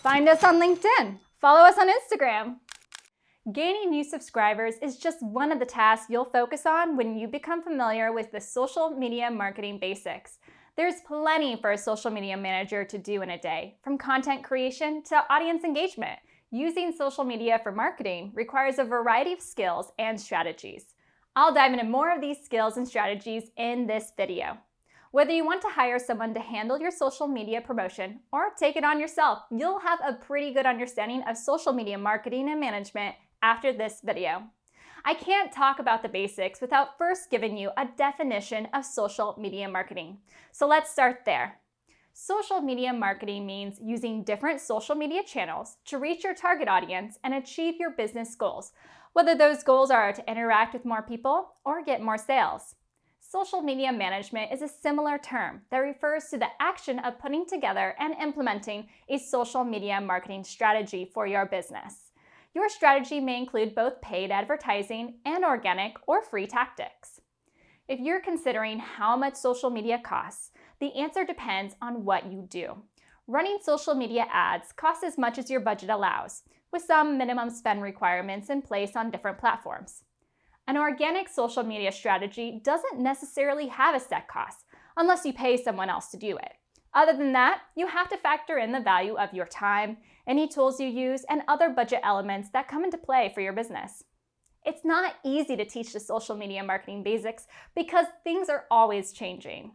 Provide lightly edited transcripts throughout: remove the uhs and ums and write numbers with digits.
Find us on LinkedIn. Follow us on Instagram. Gaining new subscribers is just one of the tasks you'll focus on when you become familiar with the social media marketing basics. There's plenty for a social media manager to do in a day, from content creation to audience engagement. Using social media for marketing requires a variety of skills and strategies. I'll dive into more of these skills and strategies in this video. Whether you want to hire someone to handle your social media promotion or take it on yourself, you'll have a pretty good understanding of social media marketing and management after this video. I can't talk about the basics without first giving you a definition of social media marketing. So let's start there. Social media marketing means using different social media channels to reach your target audience and achieve your business goals, whether those goals are to interact with more people or get more sales. Social media management is a similar term that refers to the action of putting together and implementing a social media marketing strategy for your business. Your strategy may include both paid advertising and organic or free tactics. If you're considering how much social media costs, the answer depends on what you do. Running social media ads costs as much as your budget allows, with some minimum spend requirements in place on different platforms. An organic social media strategy doesn't necessarily have a set cost unless you pay someone else to do it. Other than that, you have to factor in the value of your time, any tools you use, and other budget elements that come into play for your business. It's not easy to teach the social media marketing basics because things are always changing.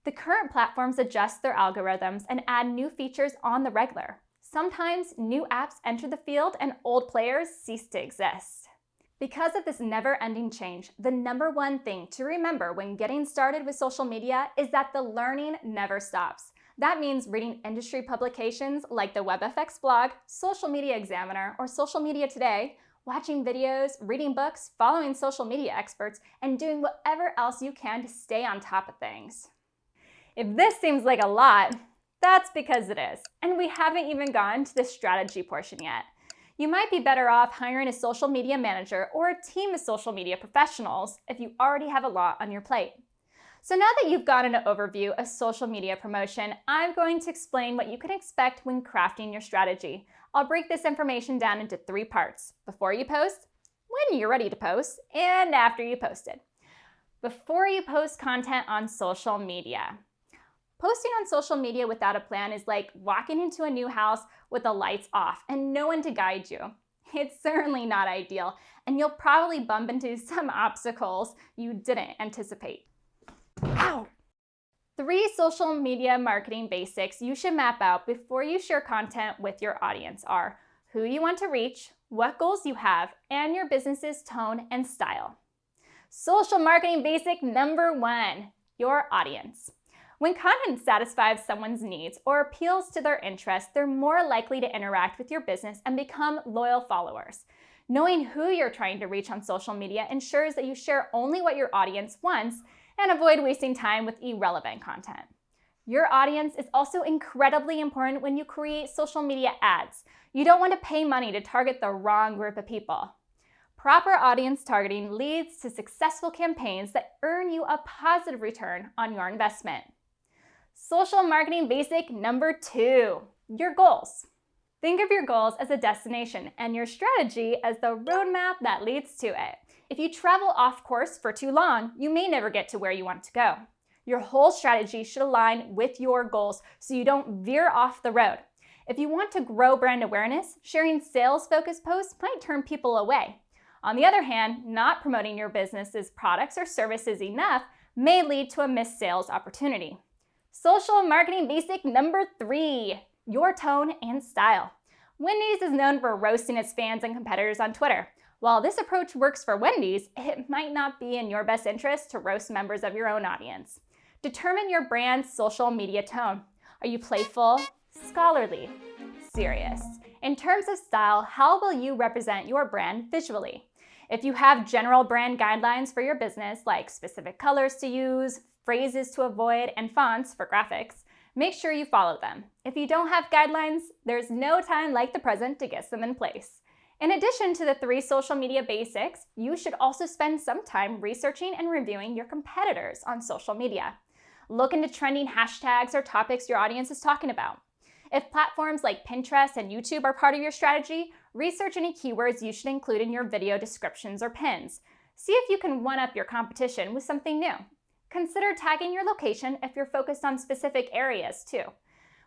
The current platforms adjust their algorithms and add new features on the regular. Sometimes new apps enter the field and old players cease to exist. Because of this never-ending change, the number one thing to remember when getting started with social media is that the learning never stops. That means reading industry publications like the WebFX blog, Social Media Examiner, or Social Media Today, watching videos, reading books, following social media experts, and doing whatever else you can to stay on top of things. If this seems like a lot, that's because it is. And we haven't even gotten to the strategy portion yet. You might be better off hiring a social media manager or a team of social media professionals if you already have a lot on your plate. So now that you've gotten an overview of social media promotion, I'm going to explain what you can expect when crafting your strategy. I'll break this information down into 3 parts: before you post, when you're ready to post, and after you posted. Before you post content on social media. Posting on social media without a plan is like walking into a new house with the lights off and no one to guide you. It's certainly not ideal, and you'll probably bump into some obstacles you didn't anticipate. Ow! 3 social media marketing basics you should map out before you share content with your audience are who you want to reach, what goals you have, and your business's tone and style. Social marketing basic number 1, your audience. When content satisfies someone's needs or appeals to their interests, they're more likely to interact with your business and become loyal followers. Knowing who you're trying to reach on social media ensures that you share only what your audience wants and avoid wasting time with irrelevant content. Your audience is also incredibly important when you create social media ads. You don't want to pay money to target the wrong group of people. Proper audience targeting leads to successful campaigns that earn you a positive return on your investment. Social marketing basic number 2, your goals. Think of your goals as a destination and your strategy as the roadmap that leads to it. If you travel off course for too long, you may never get to where you want to go. Your whole strategy should align with your goals so you don't veer off the road. If you want to grow brand awareness, sharing sales-focused posts might turn people away. On the other hand, not promoting your business's products or services enough may lead to a missed sales opportunity. Social marketing basic number 3, your tone and style. Wendy's is known for roasting its fans and competitors on Twitter. While this approach works for Wendy's, it might not be in your best interest to roast members of your own audience. Determine your brand's social media tone. Are you playful, scholarly, serious? In terms of style, how will you represent your brand visually? If you have general brand guidelines for your business, like specific colors to use, phrases to avoid, and fonts for graphics, make sure you follow them. If you don't have guidelines, there's no time like the present to get them in place. In addition to the 3 social media basics, you should also spend some time researching and reviewing your competitors on social media. Look into trending hashtags or topics your audience is talking about. If platforms like Pinterest and YouTube are part of your strategy, research any keywords you should include in your video descriptions or pins. See if you can one-up your competition with something new. Consider tagging your location if you're focused on specific areas too.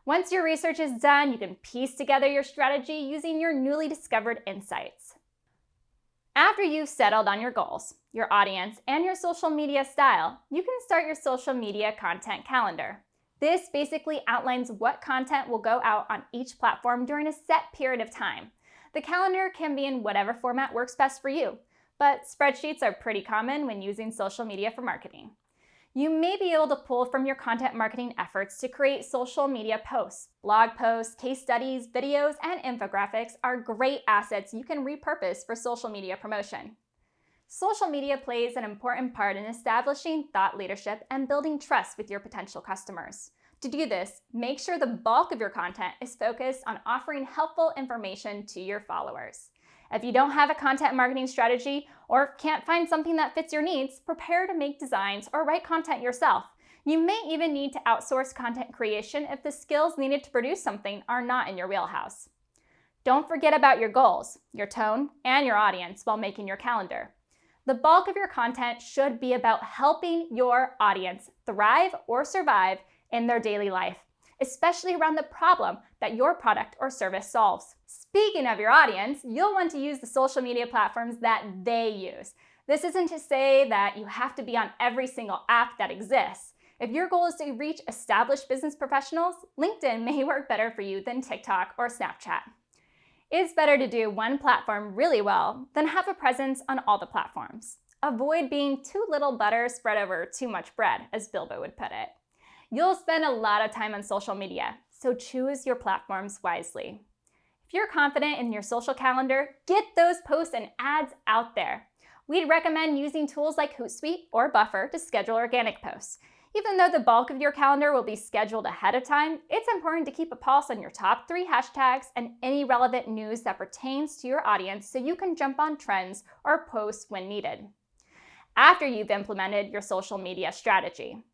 Once your research is done, you can piece together your strategy using your newly discovered insights. After you've settled on your goals, your audience, and your social media style, you can start your social media content calendar. This basically outlines what content will go out on each platform during a set period of time. The calendar can be in whatever format works best for you, but spreadsheets are pretty common when using social media for marketing. You may be able to pull from your content marketing efforts to create social media posts. Blog posts, case studies, videos, and infographics are great assets you can repurpose for social media promotion. Social media plays an important part in establishing thought leadership and building trust with your potential customers. To do this, make sure the bulk of your content is focused on offering helpful information to your followers. If you don't have a content marketing strategy or can't find something that fits your needs, prepare to make designs or write content yourself. You may even need to outsource content creation if the skills needed to produce something are not in your wheelhouse. Don't forget about your goals, your tone, and your audience while making your calendar. The bulk of your content should be about helping your audience thrive or survive in their daily life, especially around the problem that your product or service solves. Speaking of your audience, you'll want to use the social media platforms that they use. This isn't to say that you have to be on every single app that exists. If your goal is to reach established business professionals, LinkedIn may work better for you than TikTok or Snapchat. It's better to do one platform really well than have a presence on all the platforms. Avoid being too little butter spread over too much bread, as Bilbo would put it. You'll spend a lot of time on social media, so choose your platforms wisely. If you're confident in your social calendar, get those posts and ads out there. We'd recommend using tools like Hootsuite or Buffer to schedule organic posts. Even though the bulk of your calendar will be scheduled ahead of time, it's important to keep a pulse on your top 3 hashtags and any relevant news that pertains to your audience so you can jump on trends or posts when needed. After you've implemented your social media strategy,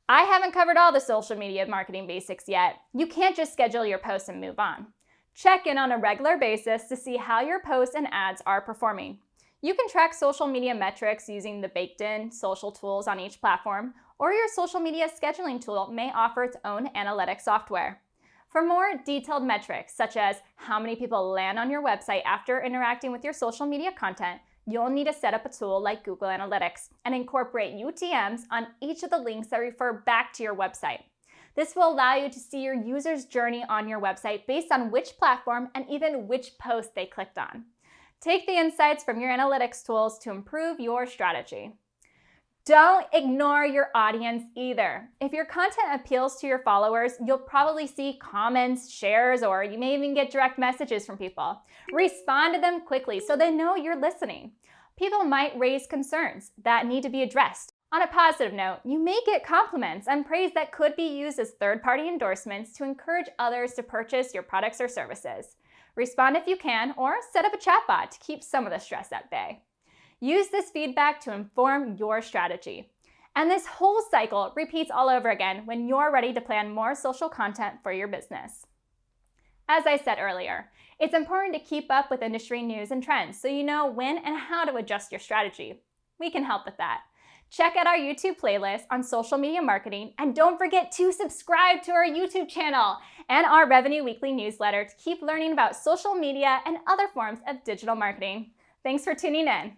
I haven't covered all the social media marketing basics yet. You can't just schedule your posts and move on. Check in on a regular basis to see how your posts and ads are performing. You can track social media metrics using the baked-in social tools on each platform, or your social media scheduling tool may offer its own analytics software. For more detailed metrics, such as how many people land on your website after interacting with your social media content, you'll need to set up a tool like Google Analytics and incorporate UTMs on each of the links that refer back to your website. This will allow you to see your user's journey on your website based on which platform and even which post they clicked on. Take the insights from your analytics tools to improve your strategy. Don't ignore your audience either. If your content appeals to your followers, you'll probably see comments, shares, or you may even get direct messages from people. Respond to them quickly so they know you're listening. People might raise concerns that need to be addressed. On a positive note, you may get compliments and praise that could be used as third-party endorsements to encourage others to purchase your products or services. Respond if you can, or set up a chatbot to keep some of the stress at bay. Use this feedback to inform your strategy. And this whole cycle repeats all over again when you're ready to plan more social content for your business. As I said earlier, it's important to keep up with industry news and trends so you know when and how to adjust your strategy. We can help with that. Check out our YouTube playlist on social media marketing, and don't forget to subscribe to our YouTube channel and our Revenue Weekly newsletter to keep learning about social media and other forms of digital marketing. Thanks for tuning in.